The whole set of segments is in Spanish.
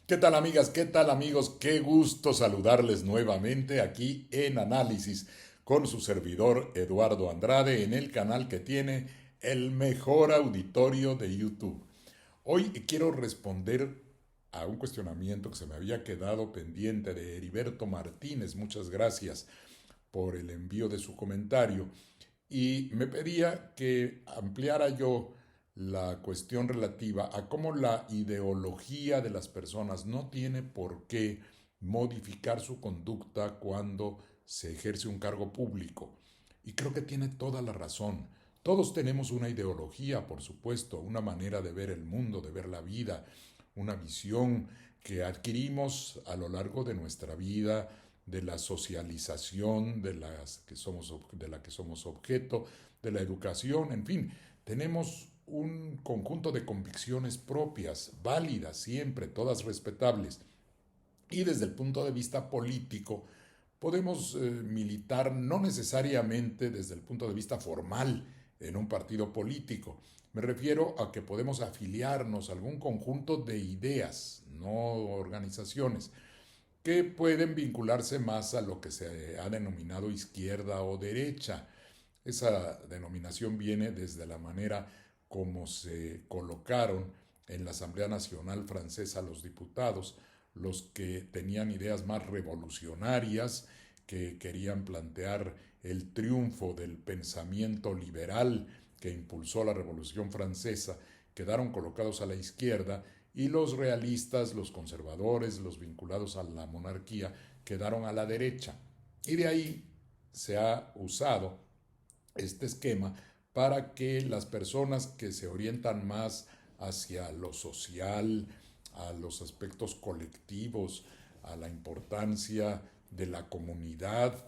¿Qué tal amigas? ¿Qué tal amigos? Qué gusto saludarles nuevamente aquí en Análisis con su servidor Eduardo Andrade en el canal que tiene el mejor auditorio de YouTube. Hoy quiero responder a un cuestionamiento que se me había quedado pendiente de Heriberto Martínez. Muchas gracias por el envío de su comentario y me pedía que ampliara yo la cuestión relativa a cómo la ideología de las personas no tiene por qué modificar su conducta cuando se ejerce un cargo público. Y creo que tiene toda la razón. Todos tenemos una ideología, por supuesto, una manera de ver el mundo, de ver la vida, una visión que adquirimos a lo largo de nuestra vida, de la socialización de la que somos objeto, de la educación, en fin, tenemos un conjunto de convicciones propias, válidas siempre, todas respetables. Y desde el punto de vista político, podemos militar no necesariamente desde el punto de vista formal en un partido político. Me refiero a que podemos afiliarnos a algún conjunto de ideas, no organizaciones, que pueden vincularse más a lo que se ha denominado izquierda o derecha. Esa denominación viene desde la manera como se colocaron en la Asamblea Nacional Francesa los diputados, los que tenían ideas más revolucionarias, que querían plantear el triunfo del pensamiento liberal que impulsó la Revolución Francesa, quedaron colocados a la izquierda, y los realistas, los conservadores, los vinculados a la monarquía, quedaron a la derecha. Y de ahí se ha usado este esquema para que las personas que se orientan más hacia lo social, a los aspectos colectivos, a la importancia de la comunidad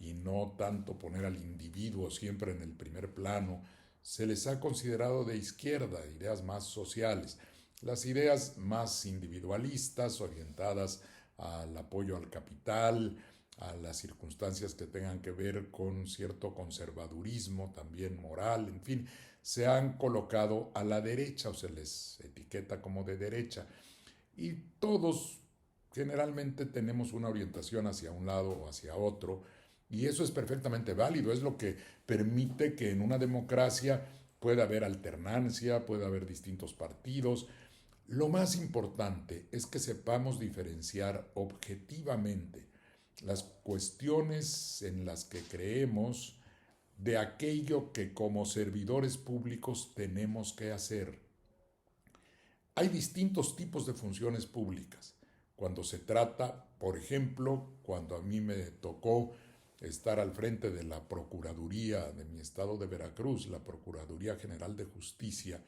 y no tanto poner al individuo siempre en el primer plano, se les ha considerado de izquierda, ideas más sociales. Las ideas más individualistas, orientadas al apoyo al capital, a las circunstancias que tengan que ver con cierto conservadurismo, también moral, en fin, se han colocado a la derecha o se les etiqueta como de derecha. Y todos generalmente tenemos una orientación hacia un lado o hacia otro, y eso es perfectamente válido, es lo que permite que en una democracia pueda haber alternancia, pueda haber distintos partidos. Lo más importante es que sepamos diferenciar objetivamente las cuestiones en las que creemos de aquello que como servidores públicos tenemos que hacer. Hay distintos tipos de funciones públicas. Cuando se trata, por ejemplo, cuando a mí me tocó estar al frente de la Procuraduría de mi estado de Veracruz, la Procuraduría General de Justicia,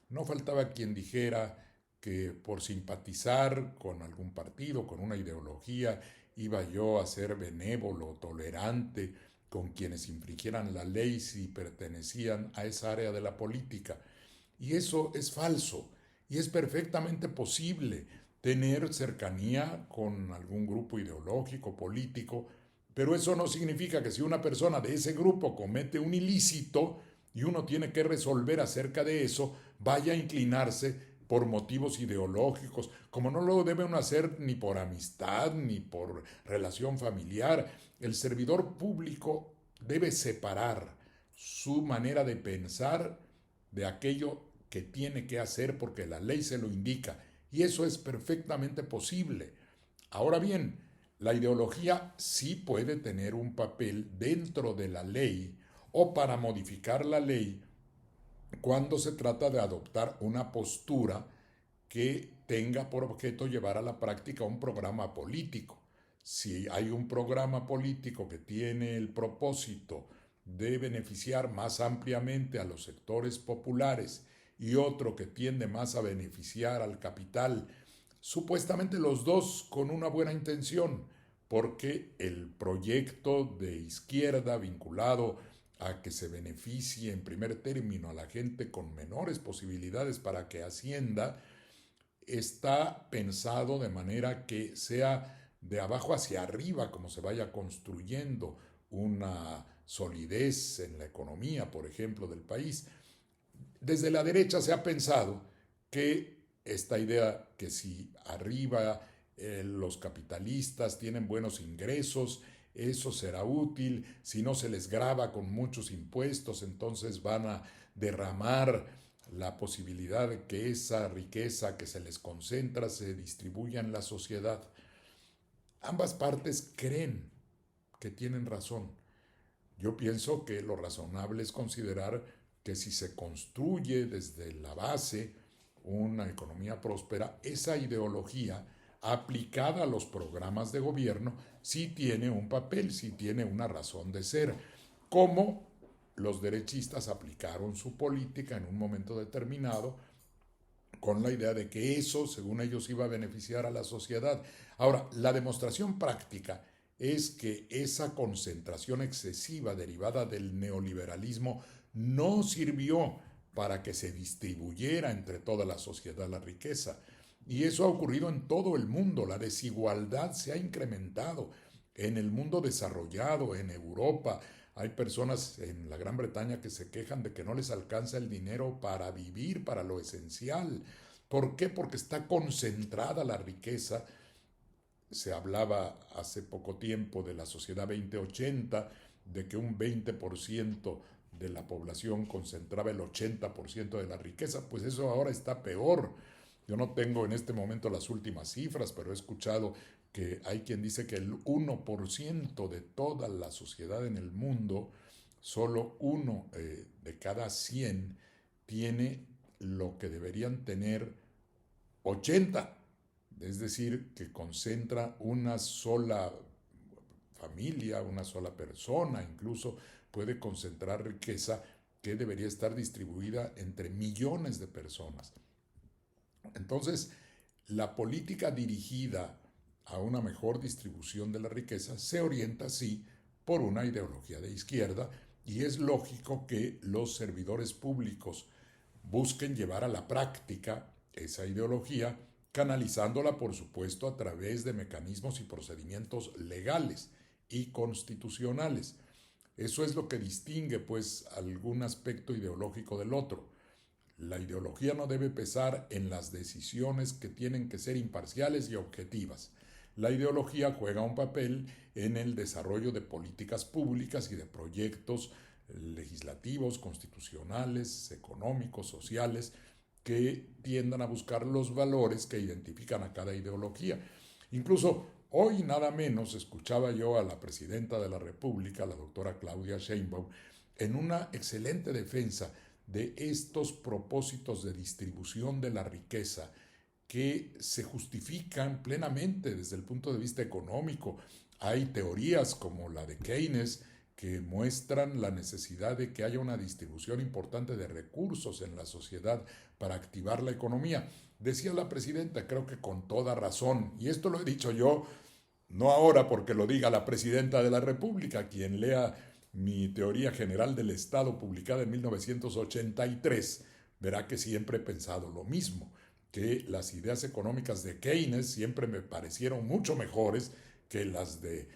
no faltaba quien dijera que por simpatizar con algún partido, con una ideología, iba yo a ser benévolo, tolerante con quienes infringieran la ley si pertenecían a esa área de la política. Y eso es falso. Y es perfectamente posible tener cercanía con algún grupo ideológico, político, pero eso no significa que si una persona de ese grupo comete un ilícito y uno tiene que resolver acerca de eso, vaya a inclinarse por motivos ideológicos, como no lo debe uno hacer ni por amistad ni por relación familiar. El servidor público debe separar su manera de pensar de aquello que tiene que hacer porque la ley se lo indica. Y eso es perfectamente posible. Ahora bien, la ideología sí puede tener un papel dentro de la ley o para modificar la ley cuando se trata de adoptar una postura que tenga por objeto llevar a la práctica un programa político. Si hay un programa político que tiene el propósito de beneficiar más ampliamente a los sectores populares y otro que tiende más a beneficiar al capital, supuestamente los dos con una buena intención, porque el proyecto de izquierda vinculado a que se beneficie en primer término a la gente con menores posibilidades para que ascienda, está pensado de manera que sea de abajo hacia arriba, como se vaya construyendo una solidez en la economía, por ejemplo, del país. Desde la derecha se ha pensado que esta idea que si arriba los capitalistas tienen buenos ingresos, eso será útil, si no se les grava con muchos impuestos, entonces van a derramar la posibilidad de que esa riqueza que se les concentra se distribuya en la sociedad. Ambas partes creen que tienen razón. Yo pienso que lo razonable es considerar que si se construye desde la base una economía próspera, esa ideología aplicada a los programas de gobierno sí tiene un papel, sí tiene una razón de ser, como los derechistas aplicaron su política en un momento determinado con la idea de que eso, según ellos, iba a beneficiar a la sociedad. Ahora, la demostración práctica es que esa concentración excesiva derivada del neoliberalismo no sirvió para que se distribuyera entre toda la sociedad la riqueza. Y eso ha ocurrido en todo el mundo. La desigualdad se ha incrementado en el mundo desarrollado, en Europa. Hay personas en la Gran Bretaña que se quejan de que no les alcanza el dinero para vivir, para lo esencial. ¿Por qué? Porque está concentrada la riqueza. Se hablaba hace poco tiempo de la Sociedad 2080, de que un 20% de la población concentraba el 80% de la riqueza. Pues eso ahora está peor. Yo no tengo en este momento las últimas cifras, pero he escuchado que hay quien dice que el 1% de toda la sociedad en el mundo, solo uno de cada 100 tiene lo que deberían tener 80. Es decir, que concentra una sola familia, una sola persona, incluso puede concentrar riqueza que debería estar distribuida entre millones de personas. Entonces, la política dirigida a una mejor distribución de la riqueza se orienta, sí, por una ideología de izquierda, y es lógico que los servidores públicos busquen llevar a la práctica esa ideología, canalizándola, por supuesto, a través de mecanismos y procedimientos legales y constitucionales. Eso es lo que distingue, pues, algún aspecto ideológico del otro. La ideología no debe pesar en las decisiones que tienen que ser imparciales y objetivas. La ideología juega un papel en el desarrollo de políticas públicas y de proyectos legislativos, constitucionales, económicos, sociales, que tiendan a buscar los valores que identifican a cada ideología. Incluso hoy nada menos escuchaba yo a la presidenta de la República, la doctora Claudia Sheinbaum, en una excelente defensa de estos propósitos de distribución de la riqueza que se justifican plenamente desde el punto de vista económico. Hay teorías como la de Keynes que muestran la necesidad de que haya una distribución importante de recursos en la sociedad para activar la economía. Decía la presidenta, creo que con toda razón, y esto lo he dicho yo, no ahora porque lo diga la presidenta de la República, quien lea mi teoría general del Estado publicada en 1983, verá que siempre he pensado lo mismo, que las ideas económicas de Keynes siempre me parecieron mucho mejores que las de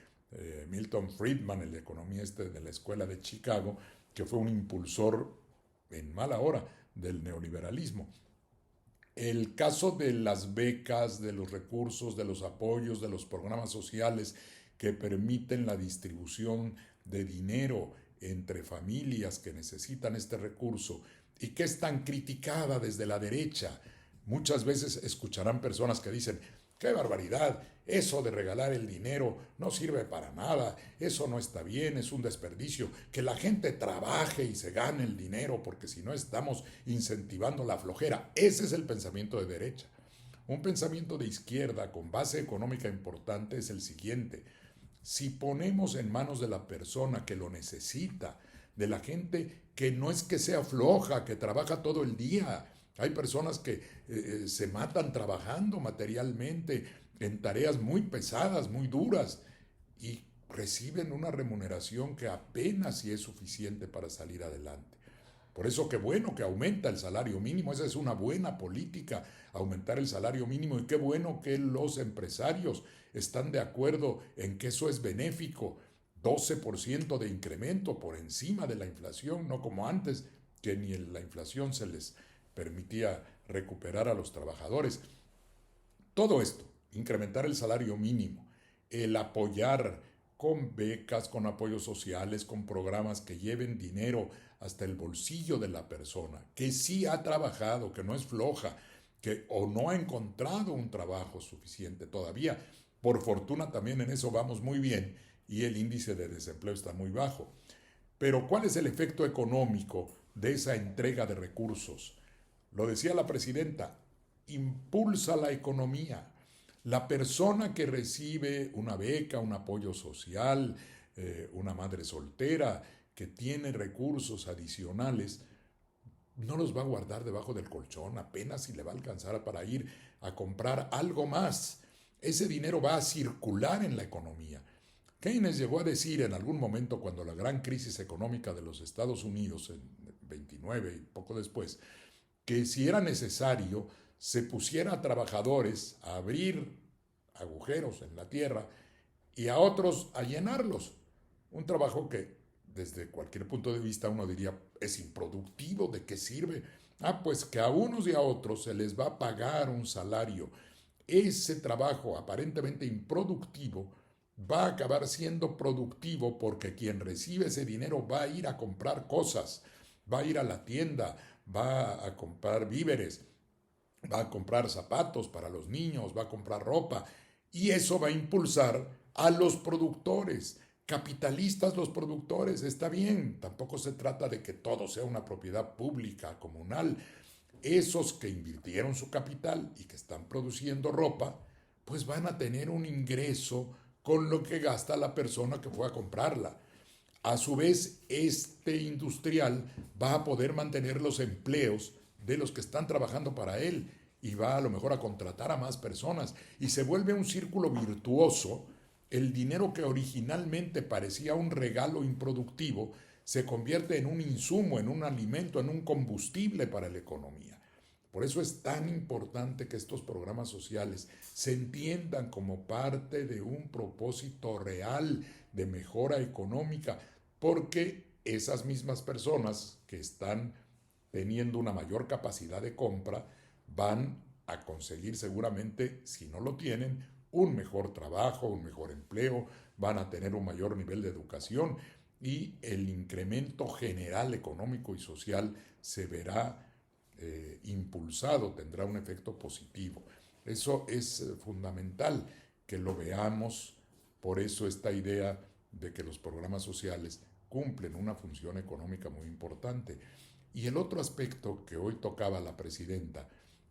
Milton Friedman, el economista de la Escuela de Chicago, que fue un impulsor en mala hora del neoliberalismo. El caso de las becas, de los recursos, de los apoyos, de los programas sociales que permiten la distribución de dinero entre familias que necesitan este recurso y que es tan criticada desde la derecha. Muchas veces escucharán personas que dicen, ¡qué barbaridad! Eso de regalar el dinero no sirve para nada, eso no está bien, es un desperdicio, que la gente trabaje y se gane el dinero porque si no estamos incentivando la flojera. Ese es el pensamiento de derecha. Un pensamiento de izquierda con base económica importante es el siguiente: si ponemos en manos de la persona que lo necesita, de la gente que no es que sea floja, que trabaja todo el día, hay personas que se matan trabajando materialmente en tareas muy pesadas, muy duras, y reciben una remuneración que apenas si es suficiente para salir adelante. Por eso qué bueno que aumenta el salario mínimo, esa es una buena política, aumentar el salario mínimo, y qué bueno que los empresarios están de acuerdo en que eso es benéfico. 12% de incremento por encima de la inflación, no como antes, que ni la inflación se les permitía recuperar a los trabajadores. Todo esto, incrementar el salario mínimo, el apoyar con becas, con apoyos sociales, con programas que lleven dinero hasta el bolsillo de la persona, que sí ha trabajado, que no es floja, que o no ha encontrado un trabajo suficiente todavía. Por fortuna también en eso vamos muy bien y el índice de desempleo está muy bajo. Pero ¿cuál es el efecto económico de esa entrega de recursos? Lo decía la presidenta, impulsa la economía. La persona que recibe una beca, un apoyo social, una madre soltera que tiene recursos adicionales, no los va a guardar debajo del colchón, apenas si le va a alcanzar para ir a comprar algo más. Ese dinero va a circular en la economía. Keynes llegó a decir en algún momento, cuando la gran crisis económica de los Estados Unidos, en 29 y poco después, que si era necesario, se pusiera a trabajadores a abrir agujeros en la tierra y a otros a llenarlos. Un trabajo que desde cualquier punto de vista uno diría es improductivo, ¿de qué sirve? Pues que a unos y a otros se les va a pagar un salario. Ese trabajo aparentemente improductivo va a acabar siendo productivo porque quien recibe ese dinero va a ir a comprar cosas, va a ir a la tienda, va a comprar víveres, va a comprar zapatos para los niños, va a comprar ropa y eso va a impulsar a los productores. Capitalistas los productores, está bien, tampoco se trata de que todo sea una propiedad pública, comunal. Esos que invirtieron su capital y que están produciendo ropa, pues van a tener un ingreso con lo que gasta la persona que fue a comprarla. A su vez, este industrial va a poder mantener los empleos de los que están trabajando para él y va a lo mejor a contratar a más personas y se vuelve un círculo virtuoso. El dinero que originalmente parecía un regalo improductivo se convierte en un insumo, en un alimento, en un combustible para la economía. Por eso es tan importante que estos programas sociales se entiendan como parte de un propósito real de mejora económica, porque esas mismas personas que están teniendo una mayor capacidad de compra van a conseguir seguramente, si no lo tienen, un mejor trabajo, un mejor empleo, van a tener un mayor nivel de educación y el incremento general económico y social se verá impulsado, tendrá un efecto positivo. Eso es fundamental que lo veamos, por eso esta idea de que los programas sociales cumplen una función económica muy importante. Y el otro aspecto que hoy tocaba la presidenta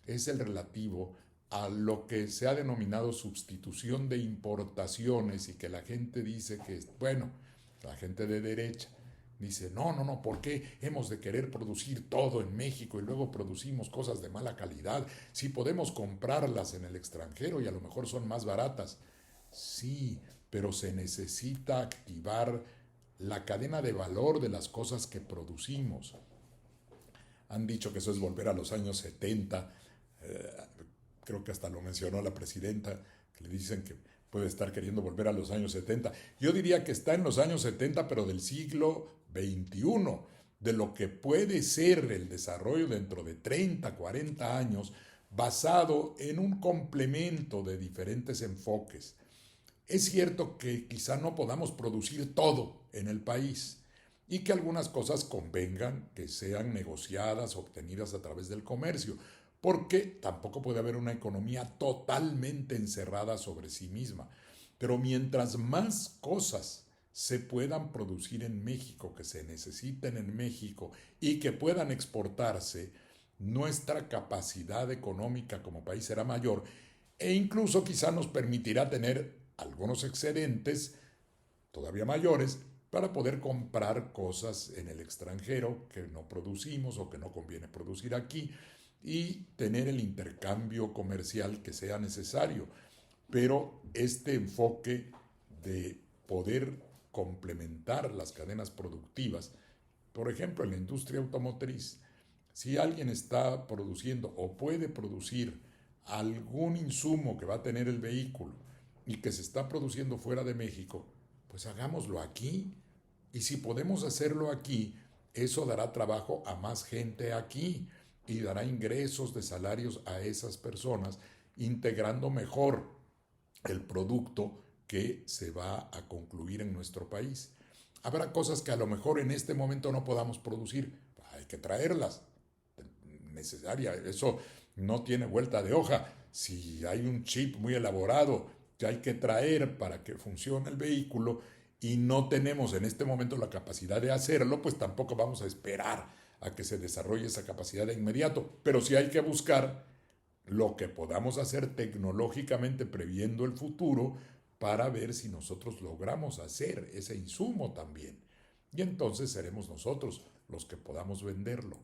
es el relativo a lo que se ha denominado sustitución de importaciones y que la gente dice que, bueno, la gente de derecha dice, no, ¿por qué hemos de querer producir todo en México y luego producimos cosas de mala calidad? Si podemos comprarlas en el extranjero y a lo mejor son más baratas. Sí, pero se necesita activar la cadena de valor de las cosas que producimos. Han dicho que eso es volver a los años 70. Creo que hasta lo mencionó la presidenta, que le dicen que puede estar queriendo volver a los años 70. Yo diría que está en los años 70, pero del siglo XXI, de lo que puede ser el desarrollo dentro de 30, 40 años, basado en un complemento de diferentes enfoques. Es cierto que quizá no podamos producir todo en el país y que algunas cosas convengan que sean negociadas, obtenidas a través del comercio, porque tampoco puede haber una economía totalmente encerrada sobre sí misma. Pero mientras más cosas se puedan producir en México, que se necesiten en México y que puedan exportarse, nuestra capacidad económica como país será mayor e incluso quizá nos permitirá tener algunos excedentes todavía mayores para poder comprar cosas en el extranjero que no producimos o que no conviene producir aquí y tener el intercambio comercial que sea necesario. Pero este enfoque de poder complementar las cadenas productivas, por ejemplo en la industria automotriz, si alguien está produciendo o puede producir algún insumo que va a tener el vehículo y que se está produciendo fuera de México, pues hagámoslo aquí. Y si podemos hacerlo aquí, eso dará trabajo a más gente aquí. y dará ingresos de salarios a esas personas, integrando mejor el producto que se va a concluir en nuestro país. Habrá cosas que a lo mejor en este momento no podamos producir, hay que traerlas, necesaria, eso no tiene vuelta de hoja. Si hay un chip muy elaborado que hay que traer para que funcione el vehículo y no tenemos en este momento la capacidad de hacerlo, pues tampoco vamos a esperar a que se desarrolle esa capacidad de inmediato. Pero sí hay que buscar lo que podamos hacer tecnológicamente previendo el futuro para ver si nosotros logramos hacer ese insumo también. Y entonces seremos nosotros los que podamos venderlo.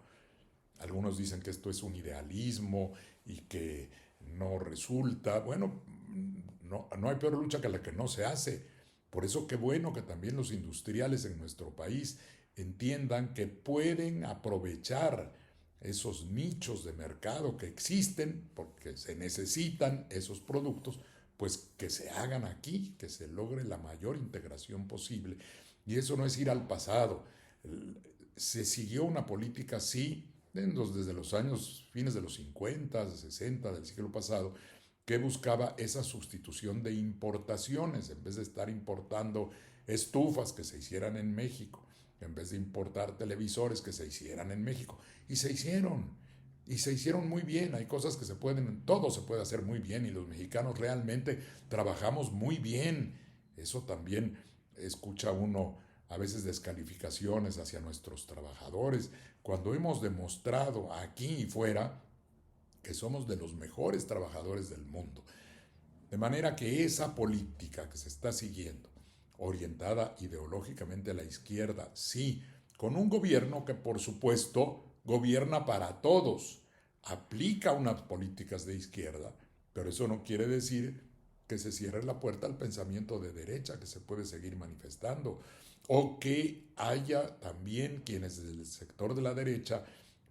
Algunos dicen que esto es un idealismo y que no resulta. Bueno, no hay peor lucha que la que no se hace. Por eso qué bueno que también los industriales en nuestro país entiendan que pueden aprovechar esos nichos de mercado que existen, porque se necesitan esos productos, pues que se hagan aquí, que se logre la mayor integración posible. Y eso no es ir al pasado. Se siguió una política así desde los años fines de los 50, 60 del siglo pasado, que buscaba esa sustitución de importaciones, en vez de estar importando estufas que se hicieran en México, en vez de importar televisores que se hicieran en México. Y se hicieron muy bien. Hay cosas que se pueden, todo se puede hacer muy bien y los mexicanos realmente trabajamos muy bien. Eso también escucha uno a veces descalificaciones hacia nuestros trabajadores, cuando hemos demostrado aquí y fuera que somos de los mejores trabajadores del mundo. De manera que esa política que se está siguiendo, orientada ideológicamente a la izquierda, sí, con un gobierno que por supuesto gobierna para todos, aplica unas políticas de izquierda, pero eso no quiere decir que se cierre la puerta al pensamiento de derecha que se puede seguir manifestando, o que haya también quienes del sector de la derecha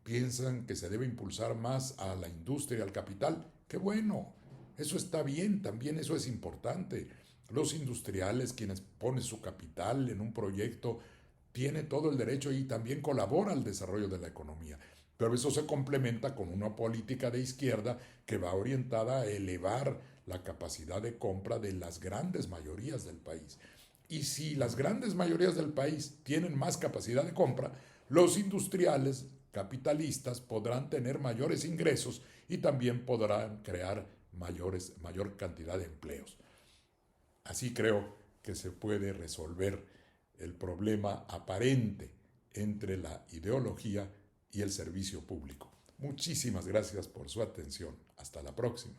piensan que se debe impulsar más a la industria y al capital. ¡Qué bueno! Eso está bien, también eso es importante. Los industriales, quienes ponen su capital en un proyecto, tienen todo el derecho y también colabora al desarrollo de la economía. Pero eso se complementa con una política de izquierda que va orientada a elevar la capacidad de compra de las grandes mayorías del país. Y si las grandes mayorías del país tienen más capacidad de compra, los industriales capitalistas podrán tener mayores ingresos y también podrán crear mayor cantidad de empleos. Así creo que se puede resolver el problema aparente entre la ideología y el servicio público. Muchísimas gracias por su atención. Hasta la próxima.